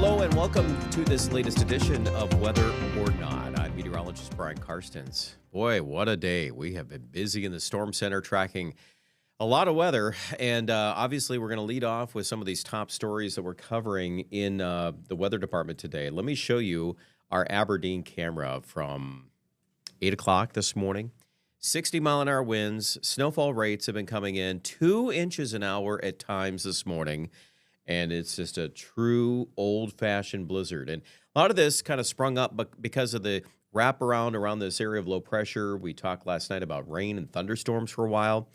Hello and welcome to this latest edition of Weather or Not. I'm meteorologist Brian Karstens. Boy, what a day. We have been busy in the Storm Center tracking a lot of weather. And obviously, we're going to lead off with some of these top stories that we're covering in the weather department today. Let me show you our Aberdeen camera from 8 o'clock this morning. 60-mile-an-hour winds. Snowfall rates have been coming in 2 inches an hour at times this morning. And it's just a true old-fashioned blizzard. And a lot of this kind of sprung up because of the wraparound around this area of low pressure. We talked last night about rain and thunderstorms for a while.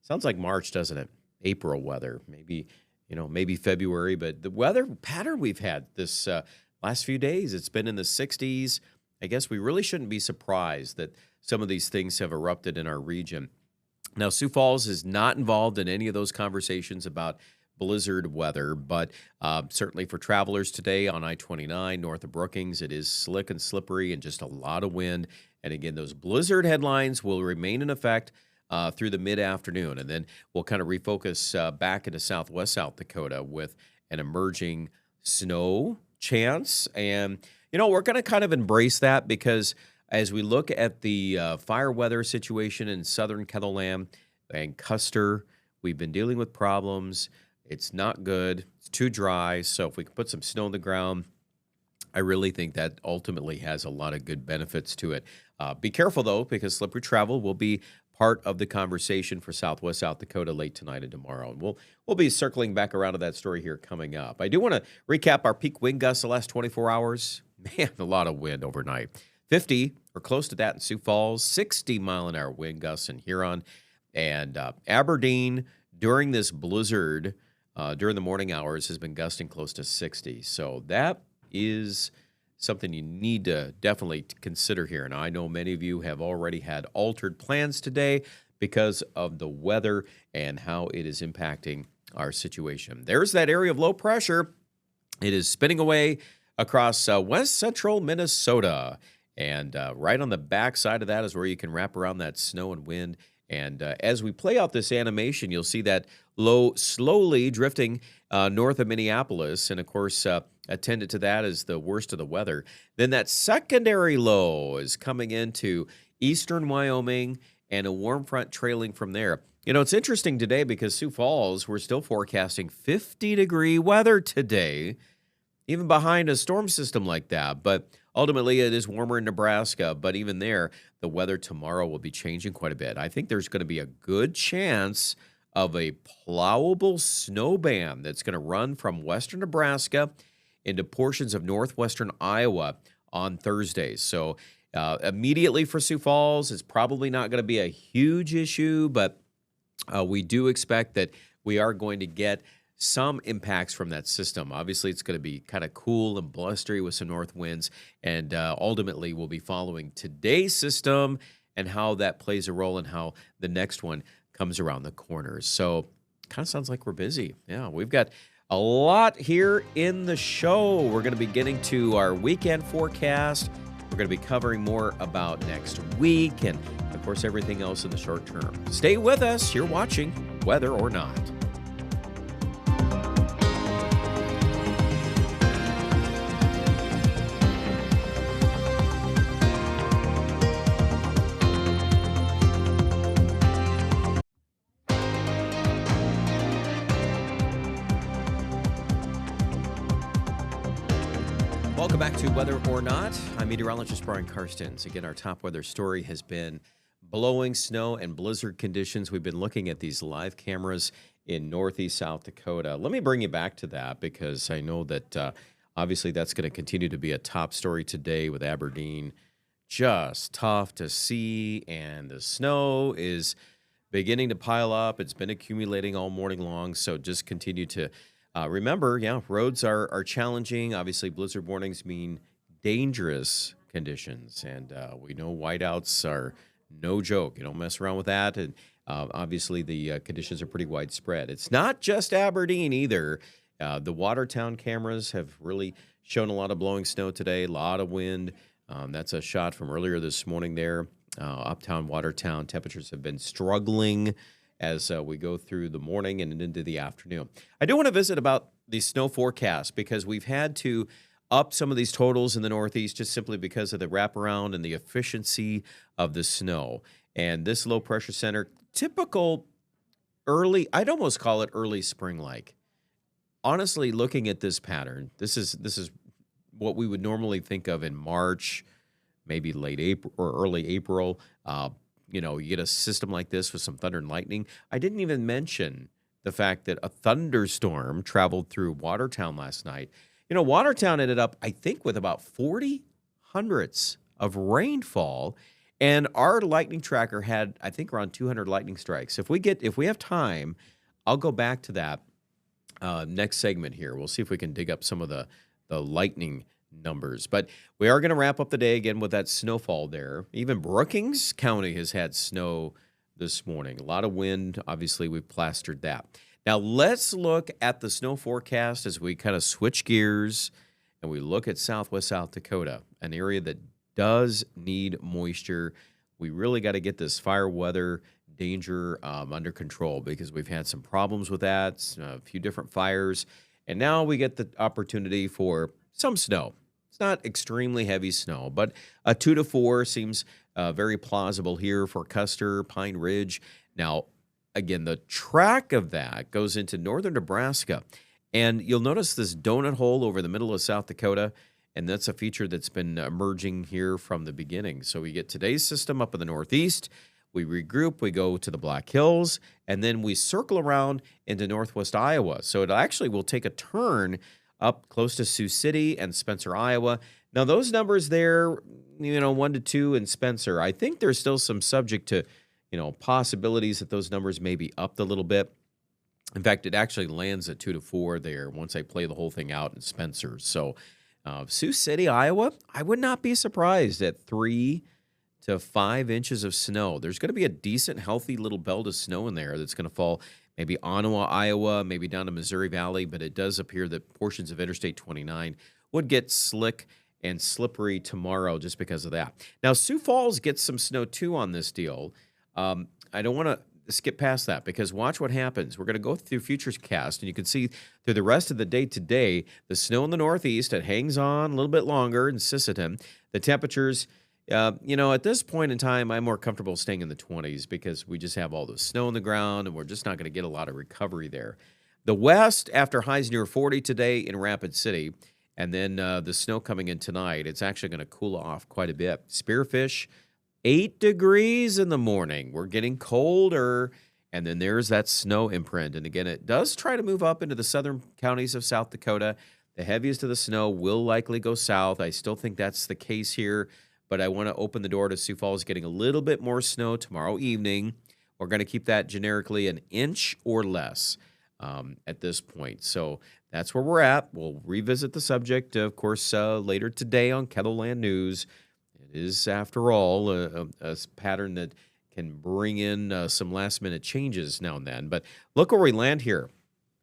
Sounds like March, doesn't it? April weather, maybe February. But the weather pattern we've had this last few days, it's been in the 60s. I guess we really shouldn't be surprised that some of these things have erupted in our region. Now, Sioux Falls is not involved in any of those conversations about blizzard weather, but certainly for travelers today on I-29 north of Brookings, it is slick and slippery and just a lot of wind. And again, those blizzard headlines will remain in effect through the mid-afternoon, and then we'll kind of refocus back into southwest South Dakota with an emerging snow chance. And, we're going to kind of embrace that because as we look at the fire weather situation in southern KELOLAND and Custer, we've been dealing with problems. It's not good. It's too dry. So if we can put some snow on the ground, I really think that ultimately has a lot of good benefits to it. Be careful, though, because slippery travel will be part of the conversation for southwest South Dakota late tonight and tomorrow. And we'll be circling back around to that story here coming up. I do want to recap our peak wind gusts the last 24 hours. Man, a lot of wind overnight. 50 or close to that in Sioux Falls, 60-mile-an-hour wind gusts in Huron. And Aberdeen, during this blizzard, during the morning hours, has been gusting close to 60. So that is something you need to definitely consider here. And I know many of you have already had altered plans today because of the weather and how it is impacting our situation. There's that area of low pressure. It is spinning away across west central Minnesota. And right on the back side of that is where you can wrap around that snow and wind. And as we play out this animation, you'll see that low slowly drifting north of Minneapolis. And, of course, attendant to that is the worst of the weather. Then that secondary low is coming into eastern Wyoming and a warm front trailing from there. It's interesting today because Sioux Falls, we're still forecasting 50-degree weather today, even behind a storm system like that. But ultimately, it is warmer in Nebraska, but even there, the weather tomorrow will be changing quite a bit. I think there's going to be a good chance of a plowable snow band that's going to run from western Nebraska into portions of northwestern Iowa on Thursdays. So immediately for Sioux Falls, it's probably not going to be a huge issue, but we do expect that we are going to get some impacts from that system. Obviously, it's going to be kind of cool and blustery with some north winds, and ultimately we'll be following today's system and how that plays a role and how the next one comes around the corners. So kind of sounds like we're busy. Yeah, we've got a lot here in the show. We're going to be getting to our weekend forecast. We're going to be covering more about next week and, of course, everything else in the short term. Stay with us. You're watching Weather or Not. Welcome back to Weather or Not. I'm meteorologist Brian Karstens. Again, our top weather story has been blowing snow and blizzard conditions. We've been looking at these live cameras in northeast South Dakota. Let me bring you back to that because I know that obviously that's going to continue to be a top story today with Aberdeen. Just tough to see, and the snow is beginning to pile up. It's been accumulating all morning long, so just continue to remember, roads are challenging. Obviously, blizzard warnings mean dangerous conditions, and we know whiteouts are no joke. You don't mess around with that, and obviously the conditions are pretty widespread. It's not just Aberdeen either. The Watertown cameras have really shown a lot of blowing snow today, a lot of wind. That's a shot from earlier this morning there. Uptown Watertown temperatures have been struggling as we go through the morning and into the afternoon. I do want to visit about the snow forecast because we've had to up some of these totals in the Northeast just simply because of the wraparound and the efficiency of the snow. And this low pressure center, typical early, I'd almost call it early spring like. Honestly, looking at this pattern, this is what we would normally think of in March, maybe late April or early April. You get a system like this with some thunder and lightning. I didn't even mention the fact that a thunderstorm traveled through Watertown last night. Watertown ended up, I think, with about 40 hundredths of rainfall, and our lightning tracker had, I think, around 200 lightning strikes. If we have time, I'll go back to that next segment here. We'll see if we can dig up some of the lightning numbers. But we are going to wrap up the day again with that snowfall there. Even Brookings County has had snow this morning. A lot of wind. Obviously, we've plastered that. Now, let's look at the snow forecast as we kind of switch gears and we look at southwest South Dakota, an area that does need moisture. We really got to get this fire weather danger under control because we've had some problems with that, a few different fires, and now we get the opportunity for some snow. It's not extremely heavy snow, but a 2 to 4 seems very plausible here for Custer, Pine Ridge. Now, again, the track of that goes into northern Nebraska, and you'll notice this donut hole over the middle of South Dakota, and that's a feature that's been emerging here from the beginning. So we get today's system up in the northeast, we regroup, we go to the Black Hills, and then we circle around into northwest Iowa. So it actually will take a turn up close to Sioux City and Spencer, Iowa. Now, those numbers there, 1 to 2 in Spencer, I think there's still some subject to, possibilities that those numbers may be upped a little bit. In fact, it actually lands at 2 to 4 there once I play the whole thing out in Spencer. So Sioux City, Iowa, I would not be surprised at 3 to 5 inches of snow. There's going to be a decent, healthy little belt of snow in there that's going to fall maybe Ottawa, Iowa, maybe down to Missouri Valley, but it does appear that portions of Interstate 29 would get slick and slippery tomorrow just because of that. Now, Sioux Falls gets some snow too on this deal. I don't want to skip past that because watch what happens. We're going to go through Futures Cast, and you can see through the rest of the day today, the snow in the northeast, it hangs on a little bit longer in Sisseton. The temperatures, at this point in time, I'm more comfortable staying in the 20s because we just have all the snow on the ground, and we're just not going to get a lot of recovery there. The west, after highs near 40 today in Rapid City, and then the snow coming in tonight, it's actually going to cool off quite a bit. Spearfish, 8 degrees in the morning. We're getting colder, and then there's that snow imprint. And again, it does try to move up into the southern counties of South Dakota. The heaviest of the snow will likely go south. I still think that's the case here, but I want to open the door to Sioux Falls getting a little bit more snow tomorrow evening. We're going to keep that generically an inch or less at this point. So that's where we're at. We'll revisit the subject, of course, later today on KELOLAND News. It is, after all, a pattern that can bring in some last-minute changes now and then. But look where we land here,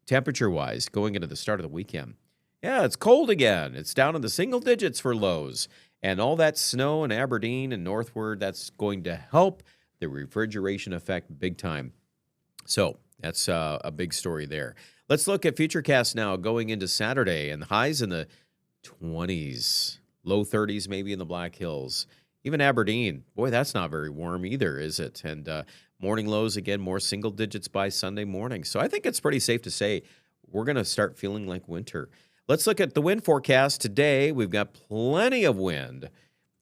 temperature-wise, going into the start of the weekend. Yeah, it's cold again. It's down in the single digits for lows. And all that snow in Aberdeen and northward, that's going to help the refrigeration effect big time. So that's a big story there. Let's look at Futurecast now going into Saturday, and highs in the 20s, low 30s maybe in the Black Hills. Even Aberdeen, boy, that's not very warm either, is it? And morning lows, again, more single digits by Sunday morning. So I think it's pretty safe to say we're going to start feeling like winter. Let's look at the wind forecast today. We've got plenty of wind.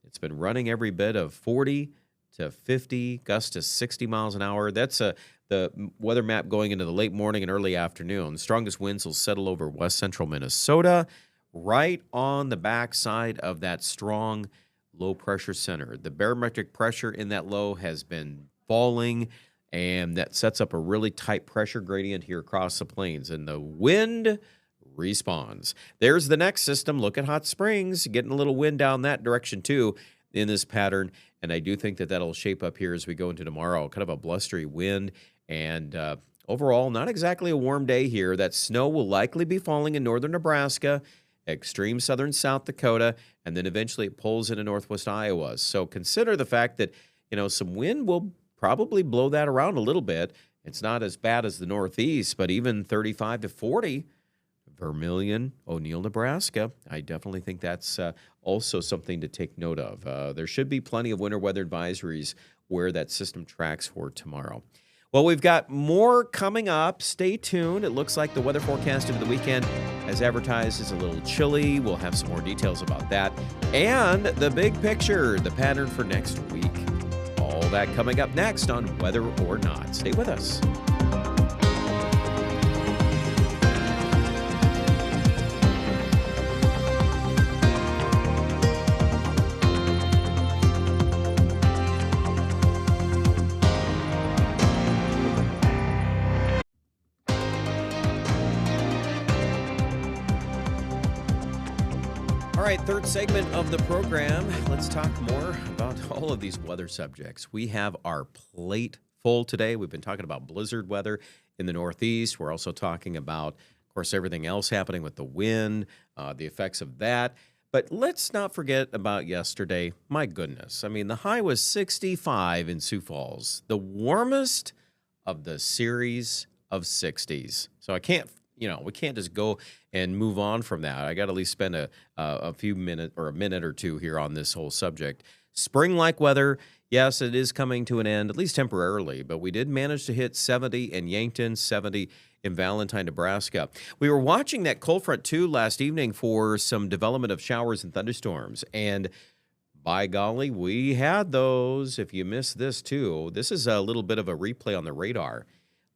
It's been running every bit of 40 to 50, gusts to 60 miles an hour. That's the weather map going into the late morning and early afternoon. The strongest winds will settle over west central Minnesota, right on the backside of that strong low pressure center. The barometric pressure in that low has been falling, and that sets up a really tight pressure gradient here across the plains. And the wind responds. There's the next system. Look at Hot Springs, getting a little wind down that direction too in this pattern. And I do think that that'll shape up here as we go into tomorrow. Kind of a blustery wind. And overall, not exactly a warm day here. That snow will likely be falling in northern Nebraska, extreme southern South Dakota, and then eventually it pulls into northwest Iowa. So consider the fact that, some wind will probably blow that around a little bit. It's not as bad as the Northeast, but even 35 to 40. Vermilion, O'Neill, Nebraska. I definitely think that's also something to take note of. There should be plenty of winter weather advisories where that system tracks for tomorrow. Well, we've got more coming up. Stay tuned. It looks like the weather forecast over the weekend, as advertised, is a little chilly. We'll have some more details about that. And the big picture, the pattern for next week. All that coming up next on Whether or Not. Stay with us. All right, third segment of the program. Let's talk more about all of these weather subjects. We have our plate full today. We've been talking about blizzard weather in the Northeast. We're also talking about, of course, everything else happening with the wind, the effects of that. But let's not forget about yesterday. My goodness. I mean, the high was 65 in Sioux Falls, the warmest of the series of 60s. So we can't just go and move on from that. I got to at least spend a few minutes or a minute or two here on this whole subject. Spring-like weather, yes, it is coming to an end, at least temporarily, but we did manage to hit 70 in Yankton, 70 in Valentine, Nebraska. We were watching that cold front, too, last evening for some development of showers and thunderstorms, and by golly, we had those. If you missed this, too, this is a little bit of a replay on the radar.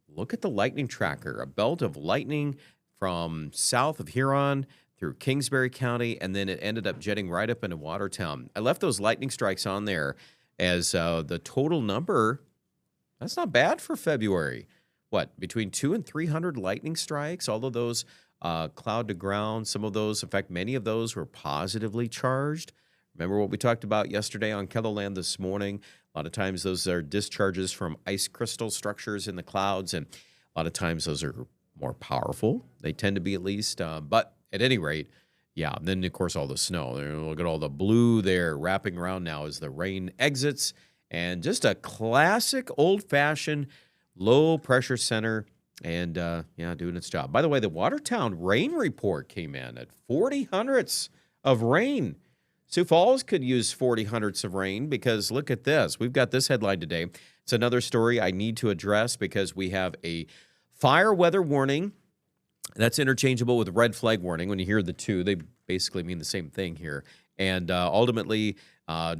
Look at the lightning tracker, a belt of lightning from south of Huron through Kingsbury County, and then it ended up jetting right up into Watertown. I left those lightning strikes on there as the total number. That's not bad for February. What, between 200 and 300 lightning strikes? All of those cloud to ground. Some of those, in fact, many of those were positively charged. Remember what we talked about yesterday on KELOLAND this morning? A lot of times those are discharges from ice crystal structures in the clouds, and a lot of times those are more powerful. They tend to be, at least. But at any rate, yeah, and then, of course, all the snow. Look at all the blue there wrapping around now as the rain exits. And just a classic old-fashioned low-pressure center and, doing its job. By the way, the Watertown rain report came in at 40 hundredths of rain. Sioux Falls could use 40 hundredths of rain because look at this. We've got this headline today. It's another story I need to address because we have a fire weather warning that's interchangeable with red flag warning. When you hear the two, they basically mean the same thing here. And ultimately,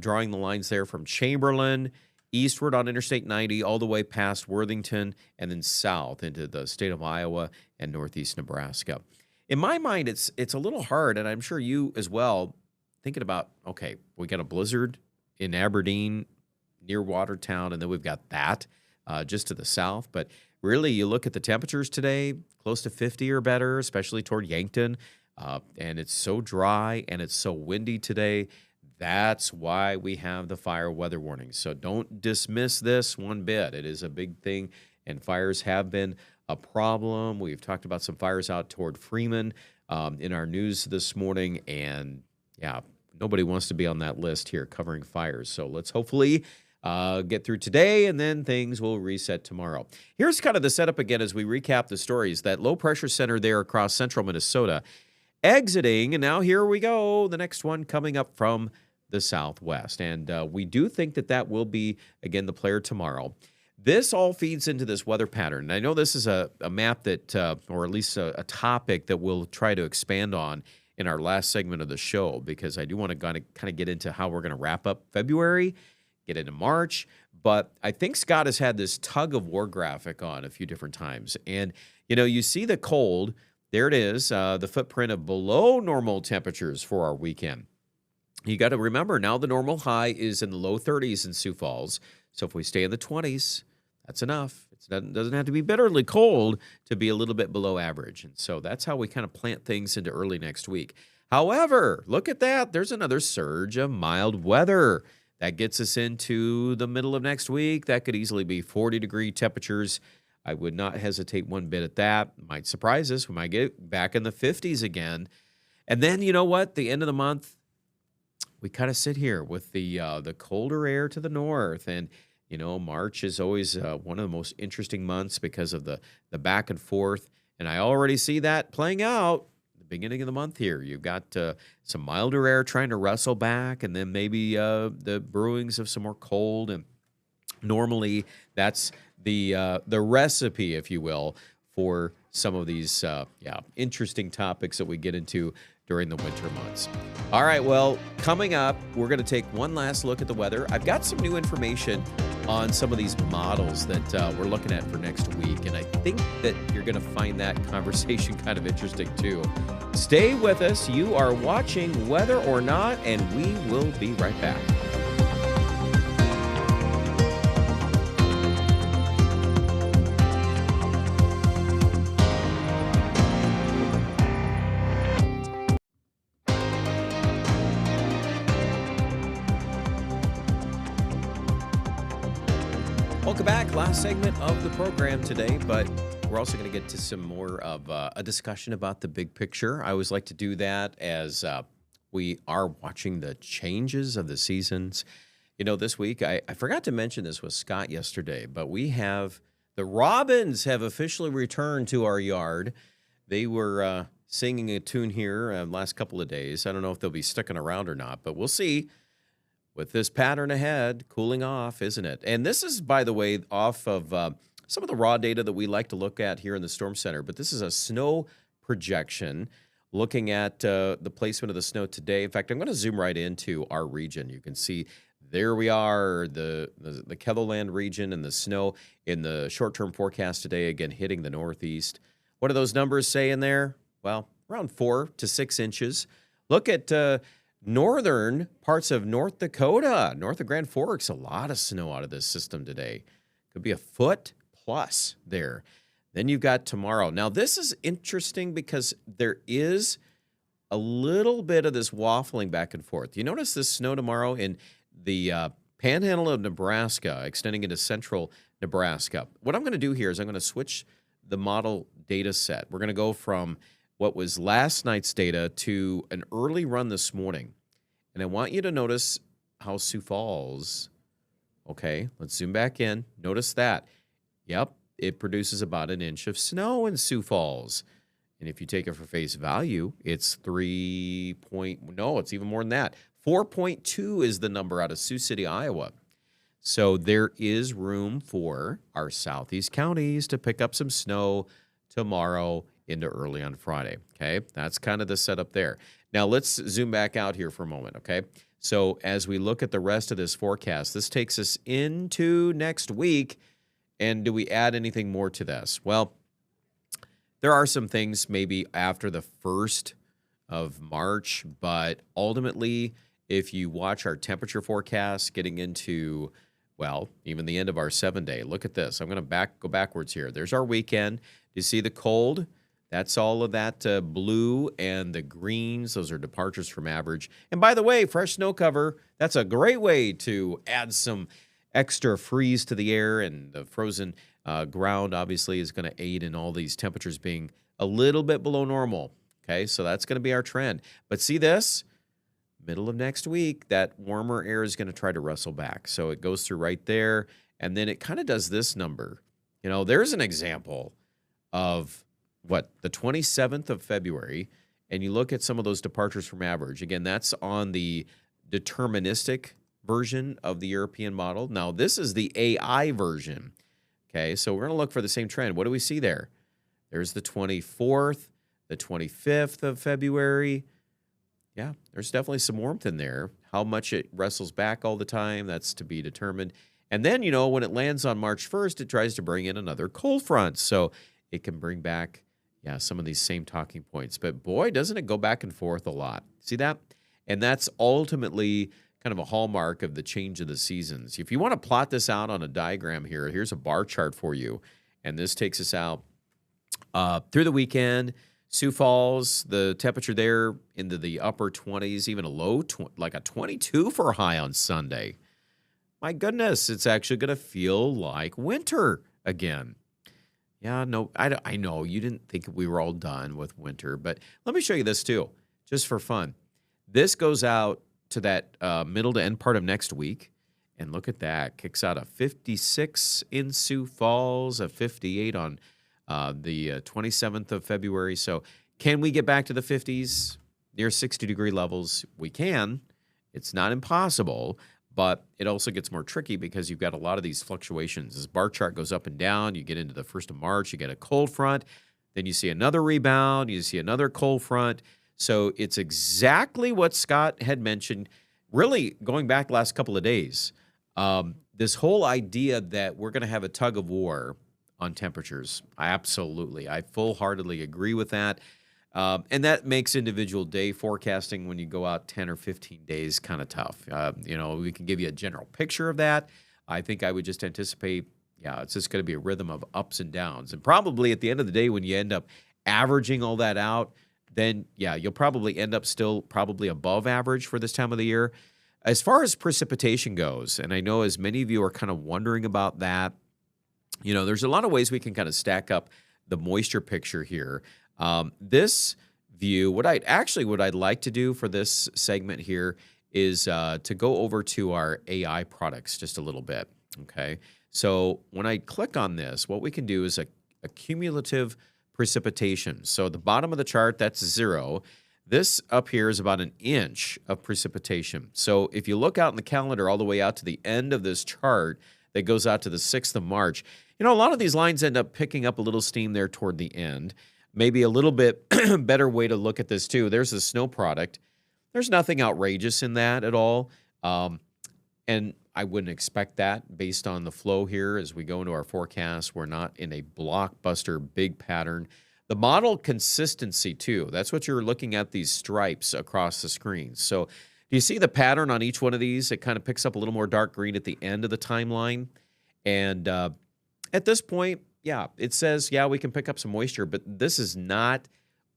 drawing the lines there from Chamberlain eastward on Interstate 90 all the way past Worthington and then south into the state of Iowa and northeast Nebraska. In my mind, it's a little hard, and I'm sure you as well, thinking about, okay, we got a blizzard in Aberdeen near Watertown, and then we've got that just to the south. But really, you look at the temperatures today, close to 50 or better, especially toward Yankton, and it's so dry and it's so windy today. That's why we have the fire weather warning. So don't dismiss this one bit. It is a big thing, and fires have been a problem. We've talked about some fires out toward Freeman in our news this morning, and yeah, nobody wants to be on that list here covering fires. So let's hopefully get through today, and then things will reset tomorrow. Here's kind of the setup again as we recap the stories. That low-pressure center there across central Minnesota exiting, and now here we go, the next one coming up from the southwest. And we do think that will be, again, the player tomorrow. This all feeds into this weather pattern. And I know this is a map that, or at least a topic that we'll try to expand on in our last segment of the show, because I do want to kind of get into how we're going to wrap up February, get into March. But I think Scott has had this tug of war graphic on a few different times. And, you see the cold. There it is, the footprint of below normal temperatures for our weekend. You got to remember, now the normal high is in the low 30s in Sioux Falls. So if we stay in the 20s, that's enough. It doesn't have to be bitterly cold to be a little bit below average. And so that's how we kind of plant things into early next week. However, look at that. There's another surge of mild weather. That gets us into the middle of next week. That could easily be 40-degree temperatures. I would not hesitate one bit at that. Might surprise us. We might get back in the 50s again. And then, you know what? The end of the month, we kind of sit here with the colder air to the north. And March is always one of the most interesting months because of the back and forth. And I already see that playing out the beginning of the month here. You've got some milder air trying to wrestle back, and then maybe the brewings of some more cold. And normally that's the recipe, if you will, for some of these interesting topics that we get into during the winter months. All right, well, coming up, we're going to take one last look at the weather. I've got some new information on some of these models that we're looking at for next week, and I think that you're going to find that conversation kind of interesting too. Stay with us. You are watching Whether or Not, and we will be right back. Welcome back. Last segment of the program today, but we're also going to get to some more of a discussion about the big picture. I always like to do that as we are watching the changes of the seasons. This week, I forgot to mention this with Scott yesterday, but the robins have officially returned to our yard. They were singing a tune here last couple of days. I don't know if they'll be sticking around or not, but we'll see. With this pattern ahead, cooling off, isn't it? And this is, by the way, off of some of the raw data that we like to look at here in the Storm Center. But this is a snow projection looking at the placement of the snow today. In fact, I'm going to zoom right into our region. You can see there we are, the KELOLAND region, and the snow in the short-term forecast today, again, hitting the northeast. What do those numbers say in there? Well, around 4 to 6 inches. Look at northern parts of North Dakota, north of Grand Forks, a lot of snow out of this system today. Could be a foot plus there. Then you've got tomorrow. Now, this is interesting because there is a little bit of this waffling back and forth. You notice this snow tomorrow in the panhandle of Nebraska, extending into central Nebraska. What I'm going to do here is I'm going to switch the model data set. We're going to go from what was last night's data to an early run this morning. And I want you to notice how Sioux Falls, okay, let's zoom back in. Notice that. Yep, it produces about an inch of snow in Sioux Falls. And if you take it for face value, it's it's even more than that. 4.2 is the number out of Sioux City, Iowa. So there is room for our southeast counties to pick up some snow tomorrow into early on Friday, okay? That's kind of the setup there. Now, let's zoom back out here for a moment, okay? So as we look at the rest of this forecast, this takes us into next week, and do we add anything more to this? Well, there are some things maybe after the 1st of March, but ultimately, if you watch our temperature forecast getting into, well, even the end of our 7-day, look at this. I'm going to go backwards here. There's our weekend. Do you see the cold? That's all of that blue and the greens. Those are departures from average. And by the way, fresh snow cover, that's a great way to add some extra freeze to the air. And the frozen ground, obviously, is going to aid in all these temperatures being a little bit below normal. Okay, so that's going to be our trend. But see this? Middle of next week, that warmer air is going to try to wrestle back. So it goes through right there. And then it kind of does this number. There's an example of the 27th of February, and you look at some of those departures from average. Again, that's on the deterministic version of the European model. Now, this is the AI version. Okay, so we're going to look for the same trend. What do we see there? There's the 24th, the 25th of February. Yeah, there's definitely some warmth in there. How much it wrestles back all the time, that's to be determined. And then, when it lands on March 1st, it tries to bring in another cold front. So it can bring back some of these same talking points. But boy, doesn't it go back and forth a lot. See that? And that's ultimately kind of a hallmark of the change of the seasons. If you want to plot this out on a diagram here, here's a bar chart for you. And this takes us out through the weekend. Sioux Falls, the temperature there into the upper 20s, even a low, like a 22 for a high on Sunday. My goodness, it's actually going to feel like winter again. Yeah, no, I know you didn't think we were all done with winter, but let me show you this too, just for fun. This goes out to that middle to end part of next week, And look at that. Kicks out a 56 in Sioux Falls, a 58 on the 27th of February. So can we get back to the 50s, near 60-degree levels? We can. It's not impossible, but it also gets more tricky because you've got a lot of these fluctuations. This bar chart goes up and down. You get into the 1st of March, you get a cold front. Then you see another rebound. You see another cold front. So it's exactly what Scott had mentioned, really going back the last couple of days. This whole idea that we're going to have a tug of war on temperatures. I full-heartedly agree with that. And that makes individual day forecasting when you go out 10 or 15 days kind of tough. We can give you a general picture of that. I think I would just anticipate, it's just going to be a rhythm of ups and downs. And probably at the end of the day, when you end up averaging all that out, then, you'll probably end up still probably above average for this time of the year. As far as precipitation goes, and I know as many of you are kind of wondering about that, there's a lot of ways we can kind of stack up the moisture picture here. This view, what I'd like to do for this segment here is to go over to our AI products just a little bit, okay? So when I click on this, what we can do is a cumulative precipitation. So the bottom of the chart, that's 0. This up here is about 1 inch of precipitation. So if you look out in the calendar all the way out to the end of this chart that goes out to the 6th of March, a lot of these lines end up picking up a little steam there toward the end. Maybe a little bit better way to look at this too. There's the snow product. There's nothing outrageous in that at all. And I wouldn't expect that based on the flow here as we go into our forecast. We're not in a blockbuster big pattern. The model consistency too. That's what you're looking at, these stripes across the screen. So do you see the pattern on each one of these? It kind of picks up a little more dark green at the end of the timeline. And at this point, it says, we can pick up some moisture, but this is not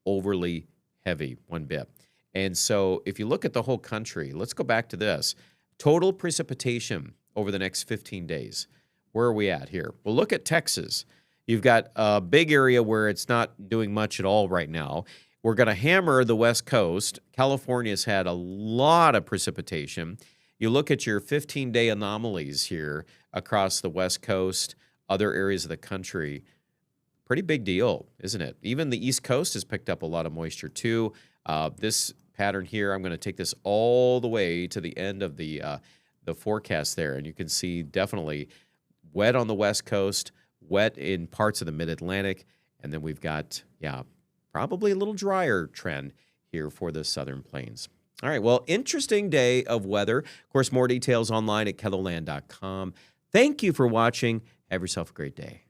overly heavy one bit. And so if you look at the whole country, let's go back to this. Total precipitation over the next 15 days. Where are we at here? Well, look at Texas. You've got a big area where it's not doing much at all right now. We're going to hammer the West Coast. California's had a lot of precipitation. You look at your 15-day anomalies here across the West Coast, other areas of the country. Pretty big deal, isn't it? Even the East Coast has picked up a lot of moisture too. This pattern here, I'm going to take this all the way to the end of the forecast there, and you can see definitely wet on the West Coast, wet in parts of the Mid-Atlantic, and then we've got, probably a little drier trend here for the Southern Plains. All right, well, interesting day of weather. Of course, more details online at KELOLAND.com. Thank you for watching. Have yourself a great day.